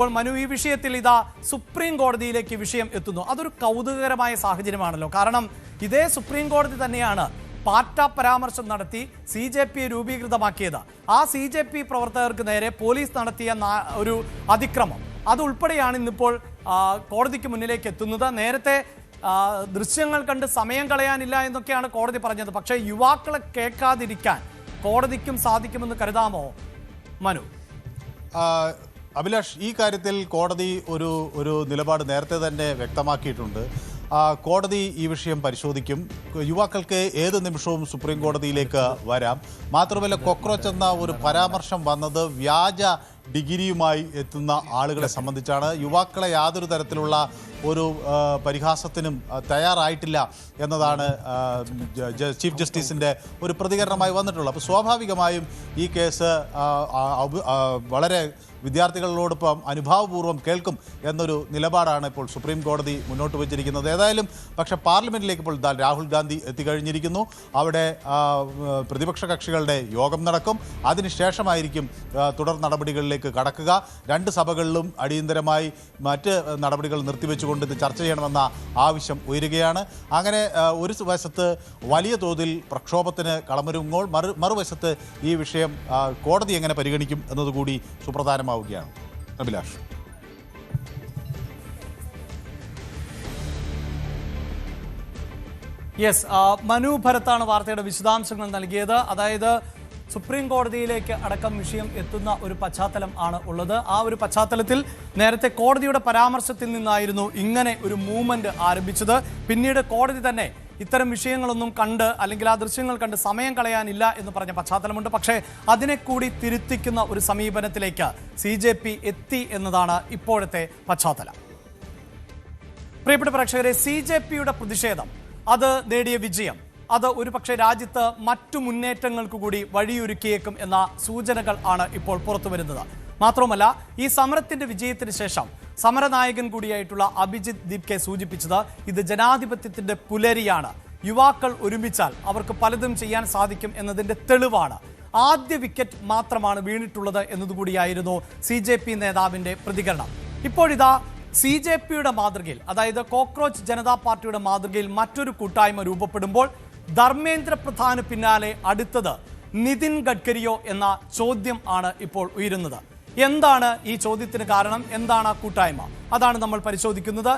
ഇപ്പോൾ മനു ഈ വിഷയത്തിൽ ഇതാ സുപ്രീം കോടതിയിലേക്ക് വിഷയം എത്തുന്നു. അതൊരു കൗതുകകരമായ സാഹചര്യമാണല്ലോ. കാരണം ഇതേ സുപ്രീം കോടതി തന്നെയാണ് പാറ്റ പരാമർശം നടത്തി CJP രൂപീകൃതമാക്കിയത്. ആ CJP പ്രവർത്തകർക്ക് നേരെ പോലീസ് നടത്തിയ ഒരു അതിക്രമം അതുൾപ്പെടെയാണ് ഇന്നിപ്പോൾ കോടതിക്ക് മുന്നിലേക്ക് എത്തുന്നത്. നേരത്തെ ദൃശ്യങ്ങൾ കണ്ട് സമയം കളയാനില്ല എന്നൊക്കെയാണ് കോടതി പറഞ്ഞത്. പക്ഷേ യുവാക്കളെ കേൾക്കാതിരിക്കാൻ കോടതിക്കും സാധിക്കുമെന്ന് കരുതാമോ മനു? അഭിലാഷ്, ഈ കാര്യത്തിൽ കോടതി ഒരു നിലപാട് നേരത്തെ തന്നെ വ്യക്തമാക്കിയിട്ടുണ്ട്. കോടതി ഈ വിഷയം പരിശോധിക്കും. യുവാക്കൾക്ക് ഏത് നിമിഷവും സുപ്രീം കോടതിയിലേക്ക് വരാം. മാത്രമല്ല, കോക്രോച്ച് എന്ന ഒരു പരാമർശം വന്നത് വ്യാജ ഡിഗ്രിയുമായി എത്തുന്ന ആളുകളെ സംബന്ധിച്ചാണ്. യുവാക്കളെ യാതൊരു തരത്തിലുള്ള ഒരു പരിഹാസത്തിനും തയ്യാറായിട്ടില്ല എന്നതാണ് ചീഫ് ജസ്റ്റിസിൻ്റെ ഒരു പ്രതികരണമായി വന്നിട്ടുള്ളത്. അപ്പോൾ സ്വാഭാവികമായും ഈ കേസ് വളരെ വിദ്യാർത്ഥികളോടൊപ്പം അനുഭാവപൂർവ്വം കേൾക്കും എന്നൊരു നിലപാടാണ് ഇപ്പോൾ സുപ്രീം കോടതി മുന്നോട്ട് വച്ചിരിക്കുന്നത്. ഏതായാലും പക്ഷേ പാർലമെൻറ്റിലേക്ക് ഇപ്പോൾ രാഹുൽ ഗാന്ധി എത്തിക്കഴിഞ്ഞിരിക്കുന്നു. അവിടെ പ്രതിപക്ഷ കക്ഷികളുടെ യോഗം നടക്കും. അതിനുശേഷമായിരിക്കും തുടർ നടപടികളിലേക്ക് കടക്കുക. രണ്ട് സഭകളിലും അടിയന്തരമായി മറ്റ് നടപടികൾ നിർത്തിവെച്ചുകൊണ്ട് ഇത് ചർച്ച ചെയ്യണമെന്ന ആവശ്യം ഉയരുകയാണ്. അങ്ങനെ ഒരു വശത്ത് വലിയ തോതിൽ പ്രക്ഷോഭത്തിന് കളമൊരുങ്ങുമ്പോൾ മറുവശത്ത് ഈ വിഷയം കോടതി എങ്ങനെ പരിഗണിക്കും എന്നതുകൂടി സുപ്രധാനമാവുകയാണ്. അഭിലാഷ്, യെസ്, മനു ഭരത്താണ് വാർത്തയുടെ വിശദാംശങ്ങൾ നൽകിയത്. അതായത് സുപ്രീം കോടതിയിലേക്ക് അടക്കം വിഷയം എത്തുന്ന ഒരു പശ്ചാത്തലം ആണ് ഉള്ളത്. ആ ഒരു പശ്ചാത്തലത്തിൽ നേരത്തെ കോടതിയുടെ പരാമർശത്തിൽ നിന്നായിരുന്നു ഇങ്ങനെ ഒരു മൂവ്മെന്റ് ആരംഭിച്ചത്. പിന്നീട് കോടതി തന്നെ ഇത്തരം വിഷയങ്ങളൊന്നും കണ്ട് അല്ലെങ്കിൽ ആ ദൃശ്യങ്ങൾ കണ്ട് സമയം കളയാനില്ല എന്ന് പറഞ്ഞ പശ്ചാത്തലമുണ്ട്. പക്ഷേ അതിനെ കൂടി തിരുത്തിക്കുന്ന ഒരു സമീപനത്തിലേക്ക് CJP എത്തി എന്നതാണ് ഇപ്പോഴത്തെ പശ്ചാത്തലം. പ്രിയപ്പെട്ട പ്രേക്ഷകരെ, CJPയുടെ പ്രതിഷേധം അത് നേടിയ വിജയം അത് ഒരുപക്ഷെ രാജ്യത്ത് മറ്റു മുന്നേറ്റങ്ങൾക്ക് കൂടി വഴിയൊരുക്കിയേക്കും എന്ന സൂചനകൾ ആണ് ഇപ്പോൾ പുറത്തു വരുന്നത്. മാത്രവുമല്ല, ഈ സമരത്തിന്റെ വിജയത്തിന് ശേഷം സമരനായകൻ കൂടിയായിട്ടുള്ള അഭിജിത്ത് ദീപ്കെ സൂചിപ്പിച്ചത് ഇത് ജനാധിപത്യത്തിന്റെ പുലരിയാണ്. യുവാക്കൾ ഒരുമിച്ചാൽ അവർക്ക് പലതും ചെയ്യാൻ സാധിക്കും എന്നതിന്റെ തെളിവാണ്. ആദ്യ വിക്കറ്റ് മാത്രമാണ് വീണിട്ടുള്ളത് എന്നതുകൂടിയായിരുന്നു CJP നേതാവിന്റെ പ്രതികരണം. ഇപ്പോഴിതാ CJPയുടെ മാതൃകയിൽ, അതായത് കോക്രോച്ച് ജനതാ പാർട്ടിയുടെ മാതൃകയിൽ മറ്റൊരു കൂട്ടായ്മ രൂപപ്പെടുമ്പോൾ ധർമ്മേന്ദ്ര പ്രധാന് പിന്നാലെ അടുത്തത് നിതിൻ ഗഡ്കരിയോ എന്ന ചോദ്യം ആണ് ഇപ്പോൾ ഉയരുന്നത്. എന്താണ് ഈ ചോദ്യത്തിന് കാരണം? എന്താണ് ആ കൂട്ടായ്മ? അതാണ് നമ്മൾ പരിശോധിക്കുന്നത്.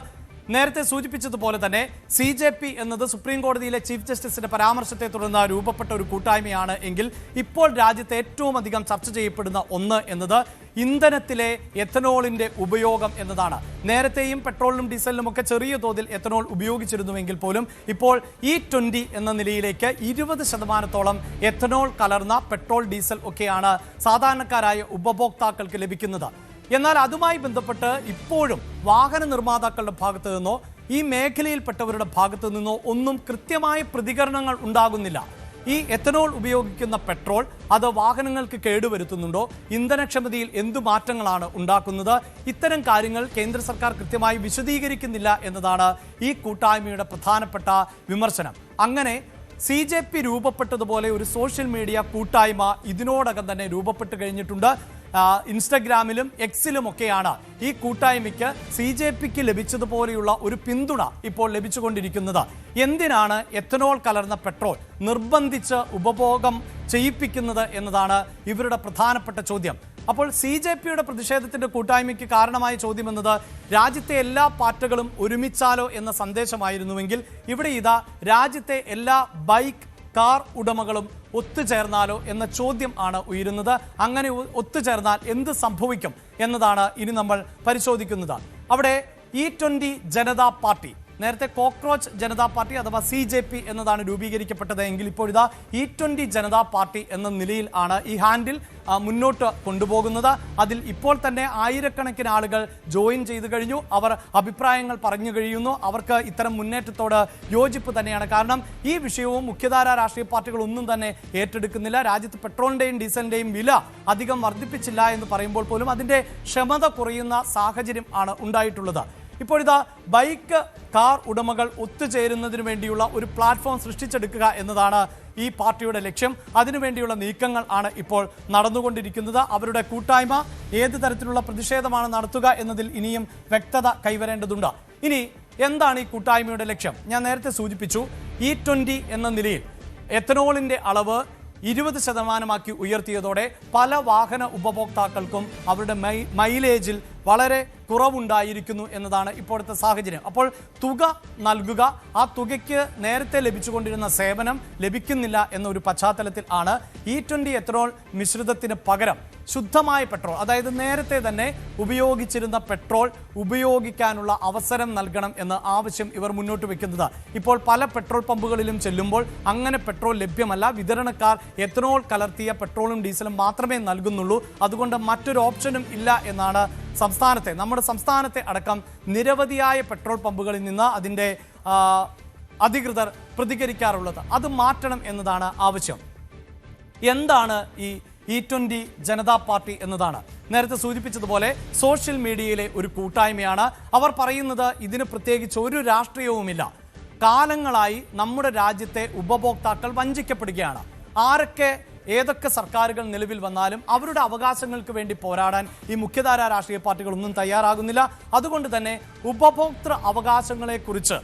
നേരത്തെ സൂചിപ്പിച്ചതുപോലെ തന്നെ CJP എന്നത് സുപ്രീം കോടതിയിലെ ചീഫ് ജസ്റ്റിസിന്റെ പരാമർശത്തെ തുടർന്ന് രൂപപ്പെട്ട ഒരു കൂട്ടായ്മയാണ് എങ്കിൽ ഇപ്പോൾ രാജ്യത്ത് ഏറ്റവും അധികം ചർച്ച ചെയ്യപ്പെടുന്ന ഒന്ന് എന്നത് ഇന്ധനത്തിലെ എത്തനോളിന്റെ ഉപയോഗം എന്നതാണ്. നേരത്തെയും പെട്രോളിനും ഡീസലിനും ഒക്കെ ചെറിയ തോതിൽ എത്തനോൾ ഉപയോഗിച്ചിരുന്നുവെങ്കിൽ പോലും ഇപ്പോൾ E20 എന്ന നിലയിലേക്ക് 20% എത്തനോൾ കലർന്ന പെട്രോൾ ഡീസൽ ഒക്കെയാണ് സാധാരണക്കാരായ ഉപഭോക്താക്കൾക്ക് ലഭിക്കുന്നത്. എന്നാൽ അതുമായി ബന്ധപ്പെട്ട് ഇപ്പോഴും വാഹന നിർമ്മാതാക്കളുടെ ഭാഗത്തു നിന്നോ ഈ മേഖലയിൽപ്പെട്ടവരുടെ ഭാഗത്തു നിന്നോ ഒന്നും കൃത്യമായ പ്രതികരണങ്ങൾ ഉണ്ടാകുന്നില്ല. ഈ എത്തനോൾ ഉപയോഗിക്കുന്ന പെട്രോൾ അത് വാഹനങ്ങൾക്ക് കേടുവരുത്തുന്നുണ്ടോ? ഇന്ധനക്ഷമതയിൽ എന്തു മാറ്റങ്ങളാണ് ഉണ്ടാക്കുന്നത്? ഇത്തരം കാര്യങ്ങൾ കേന്ദ്ര സർക്കാർ കൃത്യമായി വിശദീകരിക്കുന്നില്ല എന്നതാണ് ഈ കൂട്ടായ്മയുടെ പ്രധാനപ്പെട്ട വിമർശനം. അങ്ങനെ CJP രൂപപ്പെട്ടതുപോലെ ഒരു സോഷ്യൽ മീഡിയ കൂട്ടായ്മ ഇതിനോടകം തന്നെ രൂപപ്പെട്ട് കഴിഞ്ഞിട്ടുണ്ട്. ഇൻസ്റ്റഗ്രാമിലും എക്സിലുമൊക്കെയാണ് ഈ കൂട്ടായ്മയ്ക്ക് CJPക്ക് ലഭിച്ചതുപോലെയുള്ള ഒരു പിന്തുണ ഇപ്പോൾ ലഭിച്ചുകൊണ്ടിരിക്കുന്നത്. എന്തിനാണ് എത്തനോൾ കലർന്ന പെട്രോൾ നിർബന്ധിച്ച് ഉപഭോഗം ചെയ്യിപ്പിക്കുന്നത് എന്നതാണ് ഇവരുടെ പ്രധാനപ്പെട്ട ചോദ്യം. അപ്പോൾ CJPയുടെ പ്രതിഷേധത്തിന്റെ കൂട്ടായ്മയ്ക്ക് കാരണമായ ചോദ്യം എന്നത് രാജ്യത്തെ എല്ലാ പാർട്ടികളും ഒരുമിച്ചാലോ എന്ന സന്ദേശമായിരുന്നുവെങ്കിൽ ഇവിടെ ഇതാ രാജ്യത്തെ എല്ലാ ബൈക്ക് കാർ ഉടമകളും ഒത്തുചേർന്നാലോ എന്ന ചോദ്യം ആണ് ഉയരുന്നത്. അങ്ങനെ ഒത്തുചേർന്നാൽ എന്ത് സംഭവിക്കും എന്നതാണ് ഇനി നമ്മൾ പരിശോധിക്കുന്നത്. അവിടെ E20 ജനതാ പാർട്ടി, നേരത്തെ കോക്രോച്ച് ജനതാ പാർട്ടി അഥവാ CJP എന്നതാണ് രൂപീകരിക്കപ്പെട്ടത് എങ്കിൽ ഇപ്പോൾ ഇതാ E20 ജനതാ പാർട്ടി എന്ന നിലയിൽ ആണ് ഈ ഹാൻഡിൽ മുന്നോട്ട് കൊണ്ടുപോകുന്നത്. അതിൽ ഇപ്പോൾ തന്നെ ആയിരക്കണക്കിന് ആളുകൾ ജോയിൻ ചെയ്തു കഴിഞ്ഞു. അവർ അഭിപ്രായങ്ങൾ പറഞ്ഞു കഴിയുന്നു. അവർക്ക് ഇത്തരം മുന്നേറ്റത്തോട് യോജിപ്പ് തന്നെയാണ്. കാരണം ഈ വിഷയവും മുഖ്യധാര രാഷ്ട്രീയ പാർട്ടികൾ ഒന്നും തന്നെ ഏറ്റെടുക്കുന്നില്ല. രാജ്യത്ത് പെട്രോളിന്റെയും ഡീസലിന്റെയും വില അധികം വർദ്ധിപ്പിച്ചില്ല എന്ന് പറയുമ്പോൾ പോലും അതിന്റെ ക്ഷമത കുറയുന്ന സാഹചര്യം ആണ് ഉണ്ടായിട്ടുള്ളത്. ഇപ്പോൾ ഇതാ ബൈക്ക് കാർ ഉടമകൾ ഒത്തുചേരുന്നതിന് വേണ്ടിയുള്ള ഒരു പ്ലാറ്റ്ഫോം സൃഷ്ടിച്ചെടുക്കുക എന്നതാണ് ഈ പാർട്ടിയുടെ ലക്ഷ്യം. അതിനുവേണ്ടിയുള്ള നീക്കങ്ങൾ ആണ് ഇപ്പോൾ നടന്നുകൊണ്ടിരിക്കുന്നത്. അവരുടെ കൂട്ടായ്മ ഏത് തരത്തിലുള്ള പ്രതിഷേധമാണ് നടത്തുക എന്നതിൽ ഇനിയും വ്യക്തത കൈവരേണ്ടതുണ്ട്. ഇനി എന്താണ് ഈ കൂട്ടായ്മയുടെ ലക്ഷ്യം? ഞാൻ നേരത്തെ സൂചിപ്പിച്ചു, E20 എന്ന നിലയിൽ എത്തനോളിന്റെ അളവ് 20% ഉയർത്തിയതോടെ പല വാഹന ഉപഭോക്താക്കൾക്കും അവരുടെ മൈലേജിൽ വളരെ കുറവുണ്ടായിരിക്കുന്നു എന്നതാണ് ഇപ്പോഴത്തെ സാഹചര്യം. അപ്പോൾ തുക നൽകുക, ആ തുകയ്ക്ക് നേരത്തെ ലഭിച്ചുകൊണ്ടിരുന്ന സേവനം ലഭിക്കുന്നില്ല എന്നൊരു പശ്ചാത്തലത്തിൽ ആണ് E20 എത്തനോൾ മിശ്രിതത്തിന് പകരം ശുദ്ധമായ പെട്രോൾ, അതായത് നേരത്തെ തന്നെ ഉപയോഗിച്ചിരുന്ന പെട്രോൾ ഉപയോഗിക്കാനുള്ള അവസരം നൽകണം എന്ന ആവശ്യം ഇവർ മുന്നോട്ട് വെക്കുന്നത്. ഇപ്പോൾ പല പെട്രോൾ പമ്പുകളിലും ചെല്ലുമ്പോൾ അങ്ങനെ പെട്രോൾ ലഭ്യമല്ല. വിതരണക്കാർ എത്തനോൾ കലർത്തിയ പെട്രോളും ഡീസലും മാത്രമേ നൽകുന്നുള്ളൂ. അതുകൊണ്ട് മറ്റൊരു ഓപ്ഷനും ഇല്ല എന്നാണ് നമ്മുടെ സംസ്ഥാനത്തെ അടക്കം നിരവധിയായ പെട്രോൾ പമ്പുകളിൽ നിന്ന് അതിൻ്റെ അധികൃതർ പ്രതികരിക്കാറുള്ളത്. അത് മാറ്റണം എന്നതാണ് ആവശ്യം. എന്താണ് ഈ E20 ജനതാ പാർട്ടി എന്നതാണ് നേരത്തെ സൂചിപ്പിച്ചതുപോലെ സോഷ്യൽ മീഡിയയിലെ ഒരു കൂട്ടായ്മയാണ്. അവർ പറയുന്നത് ഇതിന് പ്രത്യേകിച്ച് ഒരു രാഷ്ട്രീയവുമില്ല. കാലങ്ങളായി നമ്മുടെ രാജ്യത്തെ ഉപഭോക്താക്കൾ വഞ്ചിക്കപ്പെടുകയാണ്. ഏതൊക്കെ സർക്കാരുകൾ നിലവിൽ വന്നാലും അവരുടെ അവകാശങ്ങൾക്ക് വേണ്ടി പോരാടാൻ ഈ മുഖ്യധാര രാഷ്ട്രീയ പാർട്ടികളൊന്നും തയ്യാറാകുന്നില്ല. അതുകൊണ്ട് തന്നെ ഉപഭോക്തൃ അവകാശങ്ങളെക്കുറിച്ച്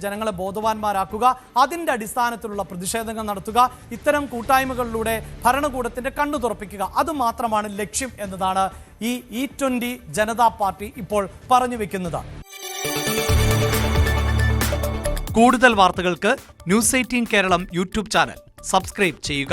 ജനങ്ങളെ ബോധവാന്മാരാക്കുക, അതിൻ്റെ അടിസ്ഥാനത്തിലുള്ള പ്രതിഷേധങ്ങൾ നടത്തുക, ഇത്തരം കൂട്ടായ്മകളിലൂടെ ഭരണകൂടത്തിന്റെ കണ്ണു തുറപ്പിക്കുക, അതുമാത്രമാണ് ലക്ഷ്യം എന്നതാണ് ഈ E20 ജനതാ പാർട്ടി ഇപ്പോൾ പറഞ്ഞു വെക്കുന്നത്. കൂടുതൽ വാർത്തകൾക്ക് News 18 Keralam YouTube channel subscribe ചെയ്യുക.